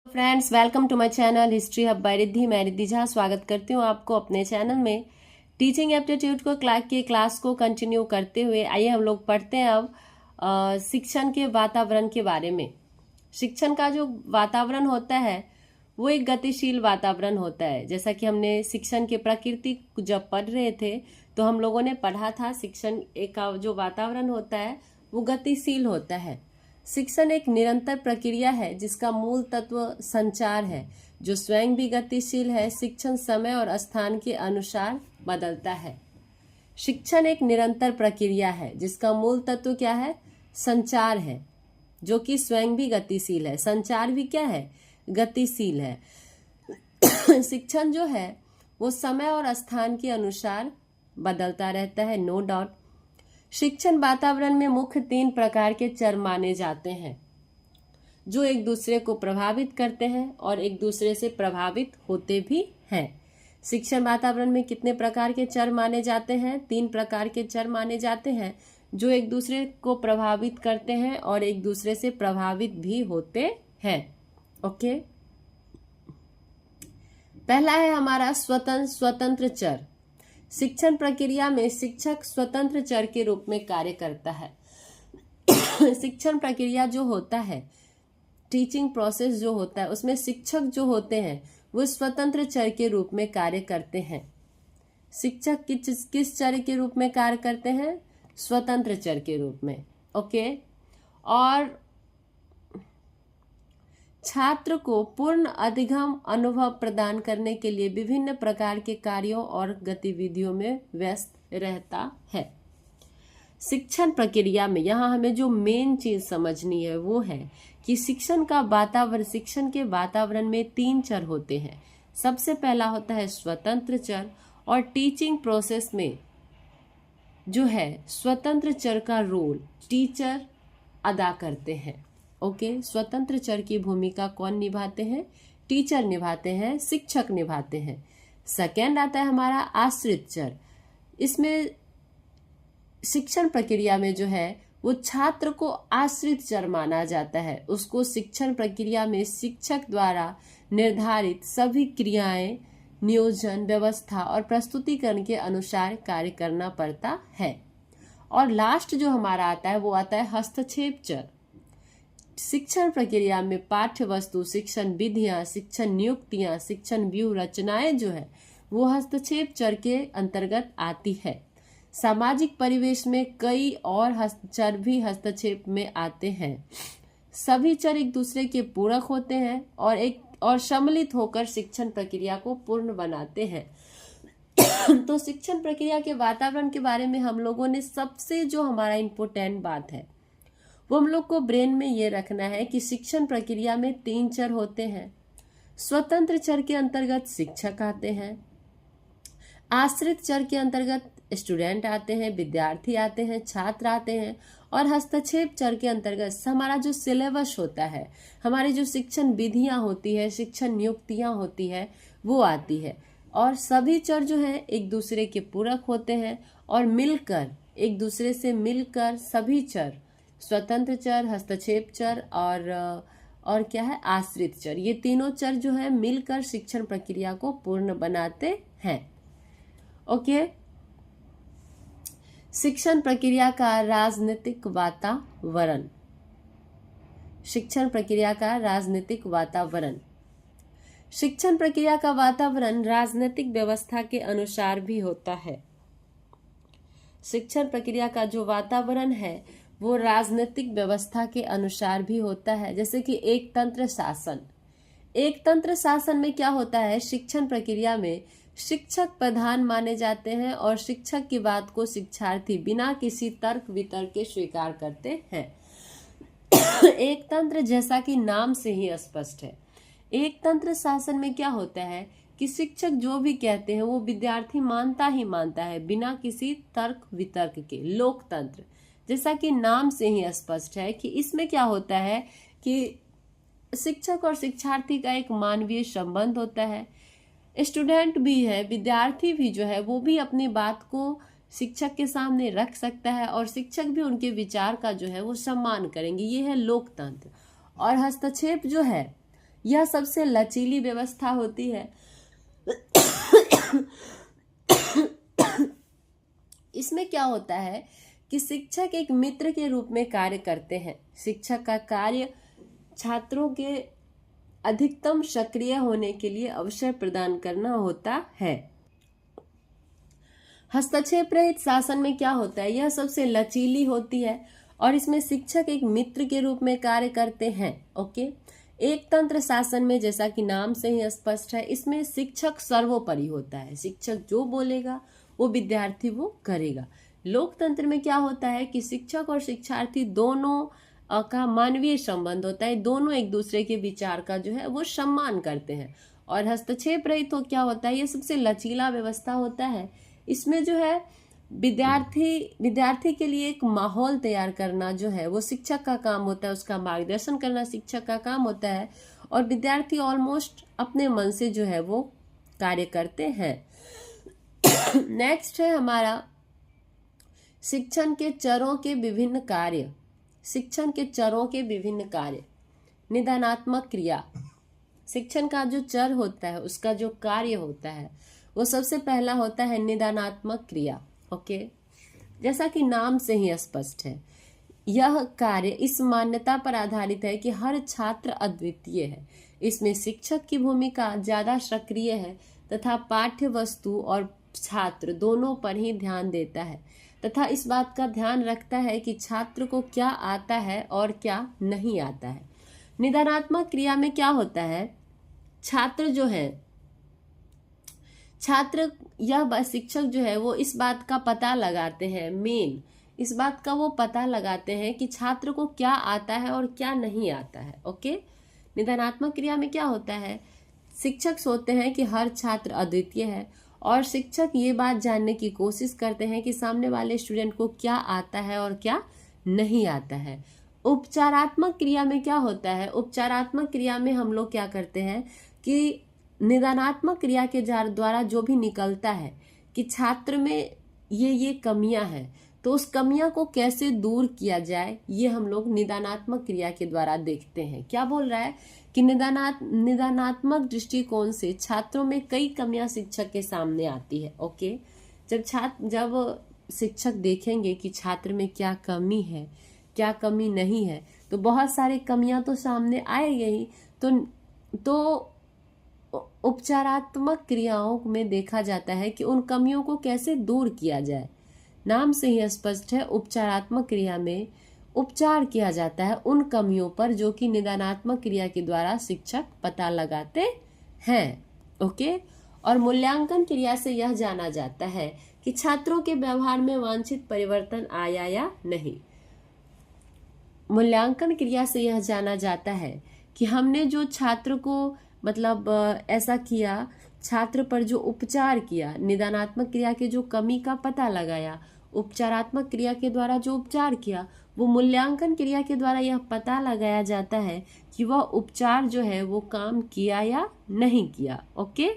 Friends, welcome to my channel History Hub by Riddhi. मैं रिद्धि झा स्वागत करती हूँ आपको अपने चैनल में। टीचिंग एप्टीट्यूड को क्लास को कंटिन्यू करते हुए आइए हम लोग पढ़ते हैं अब शिक्षण के वातावरण के बारे में। शिक्षण का जो वातावरण होता है वो एक गतिशील वातावरण होता है। जैसा कि हमने शिक्षण के प्रकृति जब पढ़ रहे थे तो हम लोगों ने पढ़ा था शिक्षण का जो वातावरण होता है वो गतिशील होता है। शिक्षण एक निरंतर प्रक्रिया है जिसका मूल तत्व संचार है, जो स्वयं भी गतिशील है। शिक्षण समय और स्थान के अनुसार बदलता है। शिक्षण एक निरंतर प्रक्रिया है जिसका मूल तत्व क्या है? संचार है, जो कि स्वयं भी गतिशील है। संचार भी क्या है? गतिशील है। शिक्षण जो है वो समय और स्थान के अनुसार बदलता रहता है, नो डाउट। शिक्षण वातावरण में मुख्य 3 प्रकार के चर माने जाते हैं जो एक दूसरे को प्रभावित करते हैं और एक दूसरे से प्रभावित होते भी हैं। शिक्षण वातावरण में कितने प्रकार के चर माने जाते हैं? 3 प्रकार के चर माने जाते हैं जो एक दूसरे को प्रभावित करते हैं और एक दूसरे से प्रभावित भी होते हैं। ओके, पहला है हमारा स्वतंत्र चर। शिक्षण प्रक्रिया में शिक्षक स्वतंत्र चर के रूप में कार्य करता है। शिक्षण प्रक्रिया जो होता है, टीचिंग प्रोसेस जो होता है, उसमें शिक्षक जो होते हैं वो स्वतंत्र चर के रूप में कार्य करते हैं। शिक्षक किस चर के रूप में कार्य करते हैं? स्वतंत्र चर के रूप में। ओके, और छात्र को पूर्ण अधिगम अनुभव प्रदान करने के लिए विभिन्न प्रकार के कार्यों और गतिविधियों में व्यस्त रहता है। शिक्षण प्रक्रिया में यहाँ हमें जो मेन चीज समझनी है वो है कि शिक्षण के वातावरण में 3 चर होते हैं। सबसे पहला होता है स्वतंत्र चर, और टीचिंग प्रोसेस में जो है स्वतंत्र चर का रोल टीचर अदा करते हैं। ओके, स्वतंत्र चर की भूमिका कौन निभाते हैं? टीचर निभाते हैं, शिक्षक निभाते हैं। सेकेंड आता है हमारा आश्रित चर। इसमें शिक्षण प्रक्रिया में जो है वो छात्र को आश्रित चर माना जाता है। उसको शिक्षण प्रक्रिया में शिक्षक द्वारा निर्धारित सभी क्रियाएं, नियोजन, व्यवस्था और प्रस्तुतिकरण के अनुसार कार्य करना पड़ता है। और लास्ट जो हमारा आता है वो आता है हस्तक्षेप चर। शिक्षण प्रक्रिया में पाठ्य वस्तु, शिक्षण विधियां, शिक्षण नियुक्तियां, शिक्षण व्यूह रचनाएं जो है वो हस्तक्षेप चर के अंतर्गत आती है। सामाजिक परिवेश में कई और चर भी हस्तक्षेप में आते हैं। सभी चर एक दूसरे के पूरक होते हैं और सम्मिलित होकर शिक्षण प्रक्रिया को पूर्ण बनाते हैं। तो शिक्षण प्रक्रिया के वातावरण के बारे में हम लोगों ने सबसे जो हमारा इम्पोर्टेंट बात है वो हम लोग को ब्रेन में ये रखना है कि शिक्षण प्रक्रिया में 3 चर होते हैं। स्वतंत्र चर के अंतर्गत शिक्षक आते हैं, आश्रित चर के अंतर्गत स्टूडेंट आते हैं, विद्यार्थी आते हैं, छात्र आते हैं, और हस्तक्षेप चर के अंतर्गत हमारा जो सिलेबस होता है, हमारी जो शिक्षण विधियां होती है, शिक्षण नियुक्तियां होती है, वो आती है। और सभी चर जो है एक दूसरे के पूरक होते हैं और मिलकर एक दूसरे से मिलकर सभी चर, स्वतंत्र चर, हस्तक्षेप चर और क्या है, आश्रित चर, ये तीनों चर जो है मिलकर शिक्षण प्रक्रिया को पूर्ण बनाते हैं। ओके, शिक्षण प्रक्रिया का राजनीतिक वातावरण। शिक्षण प्रक्रिया का राजनीतिक वातावरण। शिक्षण प्रक्रिया का वातावरण राजनीतिक व्यवस्था के अनुसार भी होता है। शिक्षण प्रक्रिया का जो वातावरण है वो राजनीतिक व्यवस्था के अनुसार भी होता है। जैसे कि एक तंत्र शासन में क्या होता है? शिक्षण प्रक्रिया में शिक्षक प्रधान माने जाते हैं और शिक्षक की बात को शिक्षार्थी बिना किसी तर्क वितर्क के स्वीकार करते हैं। एक तंत्र, जैसा कि नाम से ही स्पष्ट है, एक तंत्र शासन में क्या होता है कि शिक्षक जो भी कहते हैं वो विद्यार्थी मानता ही मानता है बिना किसी तर्क वितर्क के। लोकतंत्र, जैसा कि नाम से ही स्पष्ट है कि इसमें क्या होता है कि शिक्षक और शिक्षार्थी का एक मानवीय संबंध होता है। स्टूडेंट भी है, विद्यार्थी भी जो है वो भी अपनी बात को शिक्षक के सामने रख सकता है और शिक्षक भी उनके विचार का जो है वो सम्मान करेंगे। ये है लोकतंत्र। और हस्तक्षेप जो है यह सबसे लचीली व्यवस्था होती है। इसमें क्या होता है कि शिक्षक एक मित्र के रूप में कार्य करते हैं। शिक्षक का कार्य छात्रों के अधिकतम सक्रिय होने के लिए अवसर प्रदान करना होता है। हस्तक्षेप रहित शासन में क्या होता है, यह सबसे लचीली होती है और इसमें शिक्षक एक मित्र के रूप में कार्य करते हैं। ओके, एक तंत्र शासन में जैसा कि नाम से ही स्पष्ट है, इसमें शिक्षक सर्वोपरि होता है। शिक्षक जो बोलेगा वो विद्यार्थी वो करेगा। लोकतंत्र में क्या होता है कि शिक्षक और शिक्षार्थी दोनों का मानवीय संबंध होता है, दोनों एक दूसरे के विचार का जो है वो सम्मान करते हैं। और हस्तक्षेप रहित तो क्या होता है, ये सबसे लचीला व्यवस्था होता है। इसमें जो है विद्यार्थी के लिए एक माहौल तैयार करना जो है वो शिक्षक का काम होता है, उसका मार्गदर्शन करना शिक्षक का काम होता है और विद्यार्थी ऑलमोस्ट अपने मन से जो है वो कार्य करते हैं। नेक्स्ट है हमारा शिक्षण के चरों के विभिन्न कार्य। शिक्षण के चरों के विभिन्न कार्य। निदानात्मक क्रिया, शिक्षण का जो चर होता है उसका जो कार्य होता है वो सबसे पहला होता है निदानात्मक क्रिया। ओके, जैसा कि नाम से ही स्पष्ट है, यह कार्य इस मान्यता पर आधारित है कि हर छात्र अद्वितीय है। इसमें शिक्षक की भूमिका ज्यादा सक्रिय है तथा पाठ्य वस्तु और छात्र दोनों पर ही ध्यान देता है तथा इस बात का ध्यान रखता है कि छात्र को क्या आता है और क्या नहीं आता है। निदानात्मक क्रिया में क्या होता है, छात्र जो है शिक्षक जो है वो इस बात का पता लगाते हैं, इस बात का वो पता लगाते हैं कि छात्र को क्या आता है और क्या नहीं आता है। ओके, निदानात्मक क्रिया में क्या होता है, शिक्षक सोचते हैं कि हर छात्र अद्वितीय है और शिक्षक ये बात जानने की कोशिश करते हैं कि सामने वाले स्टूडेंट को क्या आता है और क्या नहीं आता है। उपचारात्मक क्रिया में क्या होता है, उपचारात्मक क्रिया में हम लोग क्या करते हैं कि निदानात्मक क्रिया के द्वारा जो भी निकलता है कि छात्र में ये कमियां हैं तो उस कमियां को कैसे दूर किया जाए, ये हम लोग निदानात्मक क्रिया के द्वारा देखते हैं। क्या बोल रहा है कि निदानात्मक दृष्टिकोण से छात्रों में कई कमियां शिक्षक के सामने आती है। ओके, जब शिक्षक देखेंगे कि छात्र में क्या कमी है क्या कमी नहीं है तो बहुत सारी कमियां तो सामने आएगी ही। तो उपचारात्मक क्रियाओं में देखा जाता है कि उन कमियों को कैसे दूर किया जाए। नाम से ही स्पष्ट है, उपचारात्मक क्रिया में उपचार किया जाता है उन कमियों पर जो कि निदानात्मक क्रिया के द्वारा शिक्षक पता लगाते हैं। ओके, और मूल्यांकन क्रिया से यह जाना जाता है कि छात्रों के व्यवहार में वांछित परिवर्तन आया या नहीं। मूल्यांकन क्रिया से यह जाना जाता है कि हमने जो छात्र को ऐसा किया, छात्र पर जो उपचार किया, निदानात्मक क्रिया के जो कमी का पता लगाया, उपचारात्मक क्रिया के द्वारा जो उपचार किया, वो मूल्यांकन क्रिया के द्वारा यह पता लगाया जाता है कि वह उपचार जो है वो काम किया या नहीं किया। ओके,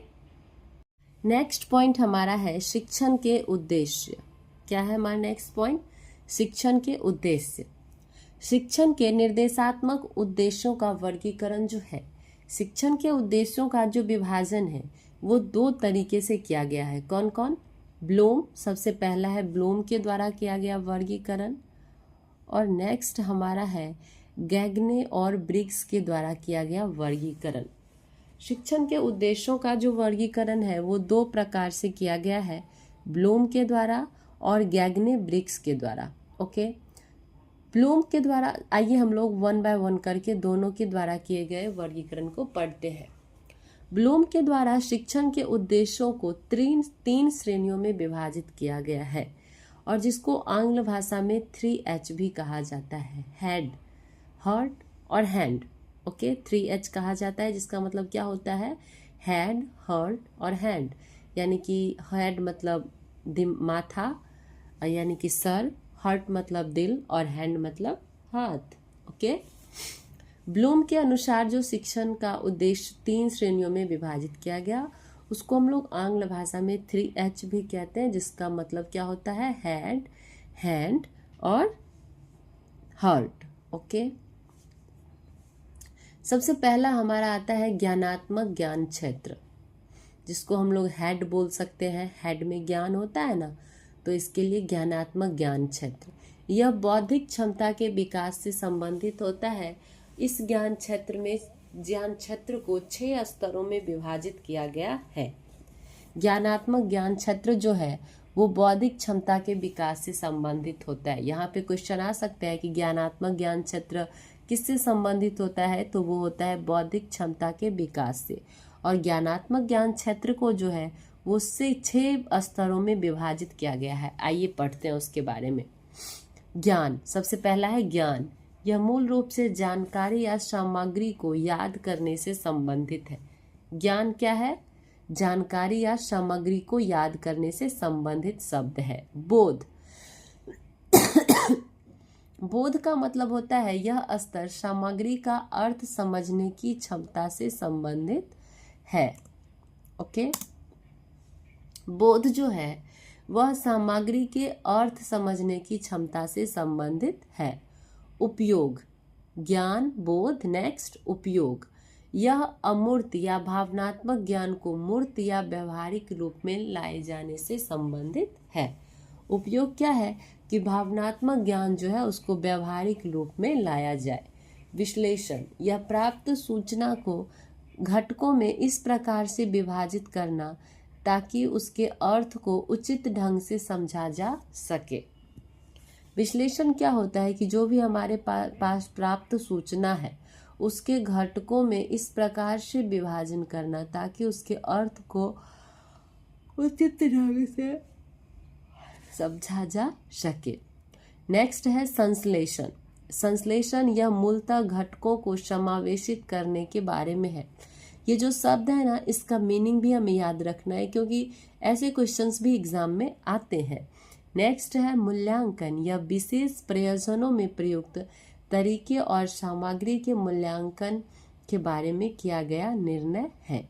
नेक्स्ट पॉइंट हमारा है शिक्षण के उद्देश्य। क्या है हमारा नेक्स्ट पॉइंट, शिक्षण के उद्देश्य। शिक्षण के निर्देशात्मक उद्देश्यों का वर्गीकरण जो है, शिक्षण के उद्देश्यों का जो विभाजन है वो दो तरीके से किया गया है। कौन कौन, ब्लूम सबसे पहला है, ब्लूम के द्वारा किया गया वर्गीकरण, और नेक्स्ट हमारा है गैगने और ब्रिग्स के द्वारा किया गया वर्गीकरण। शिक्षण के उद्देश्यों का जो वर्गीकरण है वो दो प्रकार से किया गया है, ब्लूम के द्वारा और गैगने ब्रिग्स के द्वारा। ओके, ब्लूम के द्वारा आइए हम लोग वन बाय वन करके दोनों के द्वारा किए गए वर्गीकरण को पढ़ते हैं। ब्लूम के द्वारा शिक्षण के उद्देश्यों को तीन श्रेणियों में विभाजित किया गया है और जिसको आंग्ल भाषा में 3H भी कहा जाता है, हेड, हार्ट और हैंड। ओके, 3H कहा जाता है जिसका मतलब क्या होता है, हेड, हार्ट और हैंड। यानी कि हेड मतलब माथा यानी कि सर, हार्ट मतलब दिल और हैंड मतलब हाथ। ओके, ब्लूम के अनुसार जो शिक्षण का उद्देश्य 3 श्रेणियों में विभाजित किया गया उसको हम लोग आंग्ल भाषा में 3H भी कहते हैं, जिसका मतलब क्या होता है, हेड, हैंड और हार्ट। ओके, सबसे पहला हमारा आता है ज्ञानात्मक ज्ञान क्षेत्र, जिसको हम लोग हेड बोल सकते हैं। हेड में ज्ञान होता है ना, तो इसके लिए ज्ञानात्मक ज्ञान क्षेत्र। यह बौद्धिक क्षमता के विकास से संबंधित होता है। इस ज्ञान क्षेत्र को 6 स्तरों में विभाजित किया गया है। ज्ञानात्मक ज्ञान क्षेत्र जो है वो बौद्धिक क्षमता के विकास से संबंधित होता है। यहाँ पे क्वेश्चन आ सकता है कि ज्ञानात्मक ज्ञान क्षेत्र किससे संबंधित होता है, तो वो होता है बौद्धिक क्षमता के विकास से। और ज्ञानात्मक ज्ञान क्षेत्र को जो है वो उससे 6 स्तरों में विभाजित किया गया है। आइए पढ़ते हैं उसके बारे में। ज्ञान, सबसे पहला है ज्ञान। यह मूल रूप से जानकारी या सामग्री को याद करने से संबंधित है। ज्ञान क्या है? जानकारी या सामग्री को याद करने से संबंधित शब्द है। बोध, बोध का मतलब होता है यह स्तर सामग्री का अर्थ समझने की क्षमता से संबंधित है। ओके, बोध जो है वह सामग्री के अर्थ समझने की क्षमता से संबंधित है। उपयोग, ज्ञान, बोध, नेक्स्ट उपयोग। यह अमूर्त या भावनात्मक ज्ञान को मूर्त या व्यवहारिक रूप में लाए जाने से संबंधित है। उपयोग क्या है कि भावनात्मक ज्ञान जो है उसको व्यवहारिक रूप में लाया जाए। विश्लेषण, यह प्राप्त सूचना को घटकों में इस प्रकार से विभाजित करना ताकि उसके अर्थ को उचित ढंग से समझा जा सके। विश्लेषण क्या होता है कि जो भी हमारे पास प्राप्त सूचना है उसके घटकों में इस प्रकार से विभाजन करना ताकि उसके अर्थ को उचित ढंग से समझा जा सके। नेक्स्ट है संश्लेषण। संश्लेषण यह मूलतः घटकों को समावेशित करने के बारे में है। ये जो शब्द है ना, इसका मीनिंग भी हमें याद रखना है क्योंकि ऐसे क्वेश्चंस भी एग्जाम में आते हैं। नेक्स्ट है मूल्यांकन। यह विशेष प्रयोजनों में प्रयुक्त तरीके और सामग्री के मूल्यांकन के बारे में किया गया निर्णय है।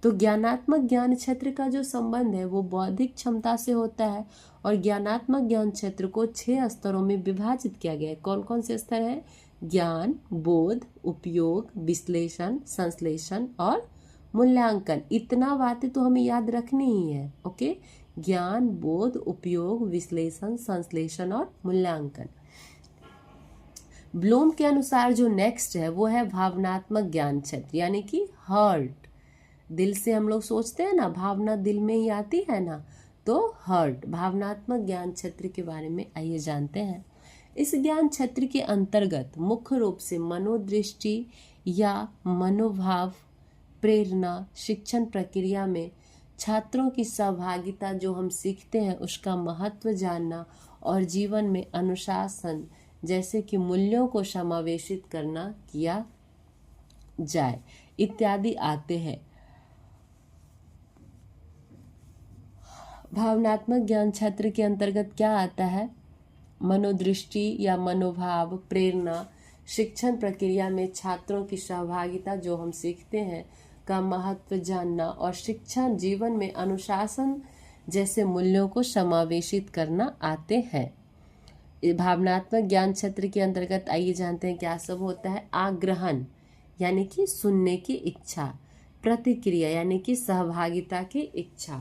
तो ज्ञानात्मक ज्ञान क्षेत्र का जो संबंध है वो बौद्धिक क्षमता से होता है और ज्ञानात्मक ज्ञान क्षेत्र को 6 स्तरों में विभाजित किया गया है। कौन कौन से स्तर है? ज्ञान, बोध, उपयोग, विश्लेषण, संश्लेषण और मूल्यांकन। इतना बातें तो हमें याद रखनी ही है। ओके, ज्ञान, बोध, उपयोग, विश्लेषण, संश्लेषण और मूल्यांकन। ब्लूम के अनुसार जो नेक्स्ट है वो है भावनात्मक ज्ञान क्षेत्र, यानी कि हार्ट। दिल से हम लोग सोचते हैं ना, भावना दिल में ही आती है ना, तो हार्ट भावनात्मक ज्ञान क्षेत्र के बारे में आइए जानते हैं। इस ज्ञान क्षेत्र के अंतर्गत मुख्य रूप से मनोदृष्टि या मनोभाव, प्रेरणा, शिक्षण प्रक्रिया में छात्रों की सहभागिता, जो हम सीखते हैं उसका महत्व जानना और जीवन में अनुशासन जैसे कि मूल्यों को समावेशित करना किया जाए इत्यादि आते हैं। भावनात्मक ज्ञान क्षेत्र के अंतर्गत क्या आता है? मनोदृष्टि या मनोभाव, प्रेरणा, शिक्षण प्रक्रिया में छात्रों की सहभागिता, जो हम सीखते हैं, का महत्व जानना और शिक्षा जीवन में अनुशासन जैसे मूल्यों को समावेशित करना आते हैं। भावनात्मक ज्ञान क्षेत्र के अंतर्गत आइए जानते हैं क्या सब होता है। आग्रहण यानी कि सुनने की इच्छा, प्रतिक्रिया यानी कि सहभागिता की इच्छा,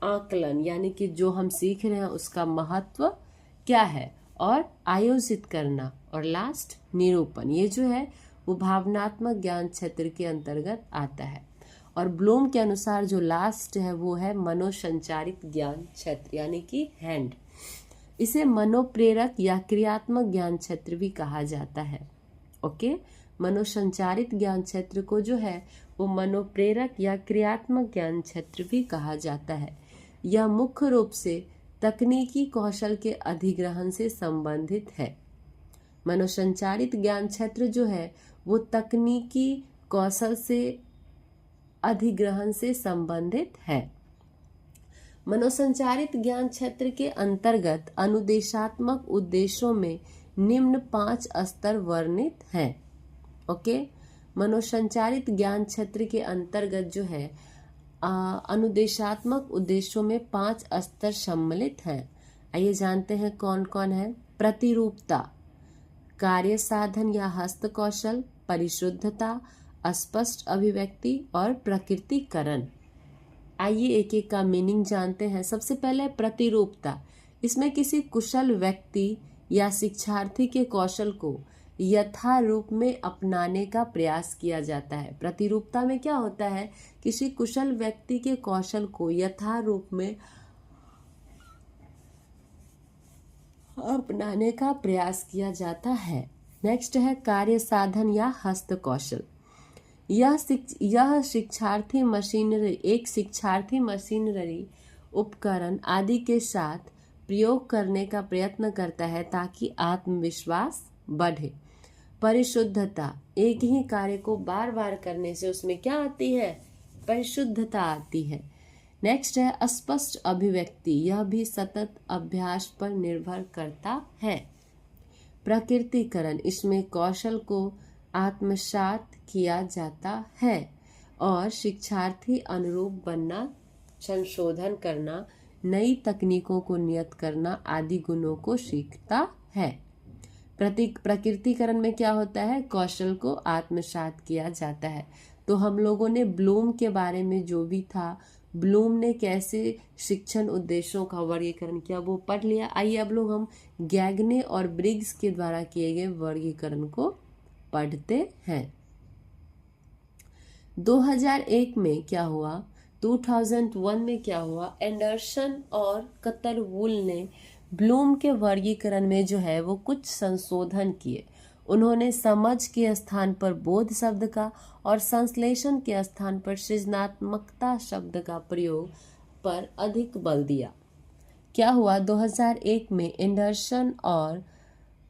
आकलन यानी कि जो हम सीख रहे हैं उसका महत्व क्या है, और आयोजित करना, और लास्ट निरूपण। ये जो है वो भावनात्मक ज्ञान क्षेत्र के अंतर्गत आता है। और ब्लूम के अनुसार जो लास्ट है वो है मनोसंचारित ज्ञान क्षेत्र, यानी कि हैंड। इसे मनोप्रेरक या क्रियात्मक ज्ञान क्षेत्र भी कहा जाता है। ओके, मनोसंचारित ज्ञान क्षेत्र को जो है वो मनोप्रेरक या क्रियात्मक ज्ञान क्षेत्र भी कहा जाता है। यह मुख्य रूप से तकनीकी कौशल के अधिग्रहण से संबंधित है। मनोसंचारित ज्ञान क्षेत्र जो है वो तकनीकी कौशल से अधिग्रहण से संबंधित है। मनोसंचारित ज्ञान क्षेत्र के अंतर्गत अनुदेशात्मक उद्देश्यों में निम्न 5 स्तर वर्णित हैं। ओके, मनोसंचारित ज्ञान क्षेत्र के अंतर्गत जो है अनुदेशात्मक उद्देश्यों में 5 स्तर सम्मिलित हैं। आइए जानते हैं कौन कौन है। प्रतिरूपता, कार्य साधन या हस्त कौशल, परिशुद्धता, अस्पष्ट अभिव्यक्ति और प्रकृतिकरण। आइए एक एक का मीनिंग जानते हैं। सबसे पहले प्रतिरूपता। इसमें किसी कुशल व्यक्ति या शिक्षार्थी के कौशल को यथारूप में अपनाने का प्रयास किया जाता है। प्रतिरूपता में क्या होता है, किसी कुशल व्यक्ति के कौशल को यथारूप में अपनाने का प्रयास किया जाता है। नेक्स्ट है कार्य साधन या हस्त कौशल। यह शिक्षार्थी मशीनरी उपकरण आदि के साथ प्रयोग करने का प्रयत्न करता है ताकि आत्मविश्वास बढ़े। परिशुद्धता, एक ही कार्य को बार बार करने से उसमें क्या आती है, परिशुद्धता आती है। नेक्स्ट है अस्पष्ट अभिव्यक्ति, यह भी सतत अभ्यास पर निर्भर करता है। प्रकृतिकरण, इसमें कौशल को आत्मसात किया जाता है और शिक्षार्थी अनुरूप बनना, संशोधन करना, नई तकनीकों को नियत करना आदि गुणों को सीखता है। प्रकृतिकरण में क्या होता है, कौशल को आत्मसात किया जाता है। तो हम लोगों ने ब्लूम के बारे में जो भी था, ब्लूम ने कैसे शिक्षण उद्देश्यों का वर्गीकरण किया वो पढ़ लिया। आइए अब लोग हम गैगने और ब्रिग्स के द्वारा किए गए वर्गीकरण को पढ़ते हैं। 2001 में क्या हुआ, 2001 में क्या हुआ, एंडरसन और कतरवुल ने ब्लूम के वर्गीकरण में जो है वो कुछ संशोधन किए। उन्होंने समझ के स्थान पर बोध शब्द का और संश्लेषण के स्थान पर सृजनात्मकता शब्द का प्रयोग पर अधिक बल दिया। क्या हुआ, 2001 में एंडरसन और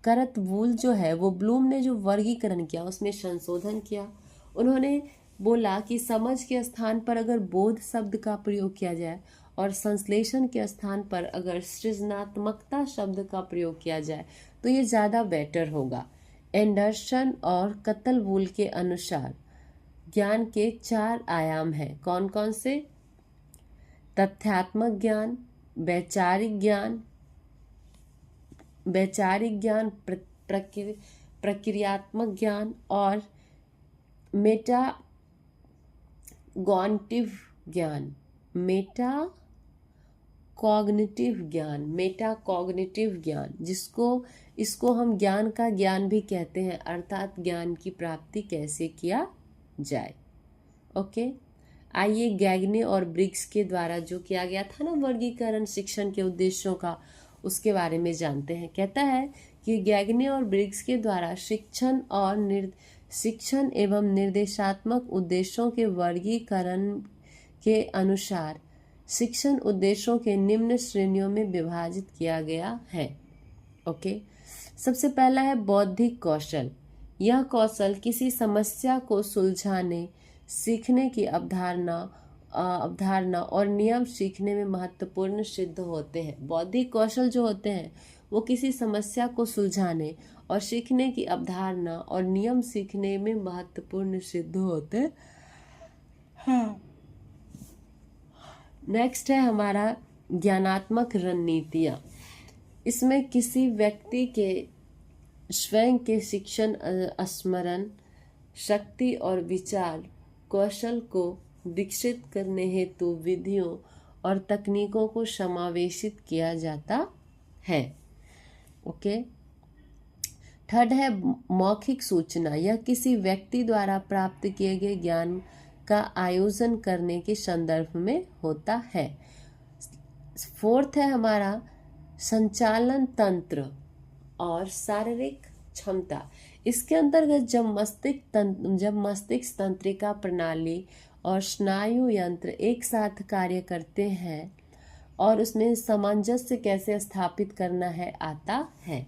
करतवुल जो है वो ब्लूम ने जो वर्गीकरण किया उसमें संशोधन किया। उन्होंने बोला कि समझ के स्थान पर अगर बोध शब्द का प्रयोग किया जाए और संश्लेषण के स्थान पर अगर सृजनात्मकता शब्द का प्रयोग किया जाए तो ये ज़्यादा बेटर होगा। एंडरसन और कतरवुल के अनुसार ज्ञान के 4 आयाम हैं। कौन कौन से, तथ्यात्मक ज्ञान, वैचारिक ज्ञान, प्रक्रियात्मक ज्ञान और मेटाकॉग्निटिव ज्ञान, इसको हम ज्ञान का ज्ञान भी कहते हैं, अर्थात ज्ञान की प्राप्ति कैसे किया जाए। ओके, आइए गैगने और ब्रिग्स के द्वारा जो किया गया था ना वर्गीकरण शिक्षण के उद्देश्यों का, उसके बारे में जानते हैं। कहता है कि गैगने और ब्रिग्स के द्वारा शिक्षण एवं निर्देशात्मक उद्देश्यों के वर्गीकरण के अनुसार शिक्षण उद्देश्यों के निम्न श्रेणियों में विभाजित किया गया है। ओके, सबसे पहला है बौद्धिक कौशल। यह कौशल किसी समस्या को सुलझाने, सीखने की अवधारणा और नियम सीखने में महत्वपूर्ण सिद्ध होते हैं। बौद्धिक कौशल जो होते हैं वो किसी समस्या को सुलझाने और सीखने की अवधारणा और नियम सीखने में महत्वपूर्ण सिद्ध होते हैं। नेक्स्ट है हमारा ज्ञानात्मक रणनीतियाँ। इसमें किसी व्यक्ति के स्वयं के शिक्षण, स्मरण शक्ति और विचार कौशल को विकसित करने हेतु विधियों और तकनीकों को समावेशित किया जाता है। ओके, थर्ड है मौखिक सूचना। यह किसी व्यक्ति द्वारा प्राप्त किए गए ज्ञान का आयोजन करने के संदर्भ में होता है। फोर्थ है हमारा संचालन तंत्र और शारीरिक क्षमता। इसके अंतर्गत जब मस्तिष्क तंत्रिका प्रणाली और स्नायु यंत्र एक साथ कार्य करते हैं और उसमें सामंजस्य कैसे स्थापित करना है आता है।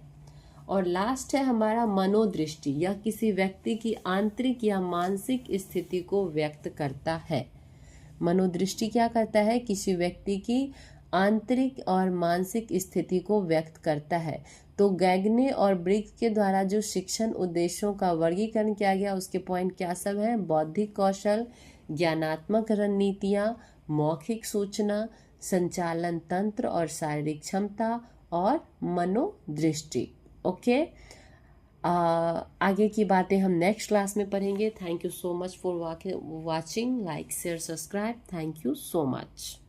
और लास्ट है हमारा मनोदृष्टि। यह किसी व्यक्ति की आंतरिक या मानसिक स्थिति को व्यक्त करता है। मनोदृष्टि क्या करता है, किसी व्यक्ति की आंतरिक और मानसिक स्थिति को व्यक्त करता है। तो गैगने और ब्रिग्स के द्वारा जो शिक्षण उद्देश्यों का वर्गीकरण किया गया उसके पॉइंट क्या सब हैं, बौद्धिक कौशल, ज्ञानात्मक रणनीतियाँ, मौखिक सूचना, संचालन तंत्र और शारीरिक क्षमता और मनोदृष्टि। ओके, आगे की बातें हम नेक्स्ट क्लास में पढ़ेंगे। Thank you so much for watching. Like share subscribe. Thank you so much.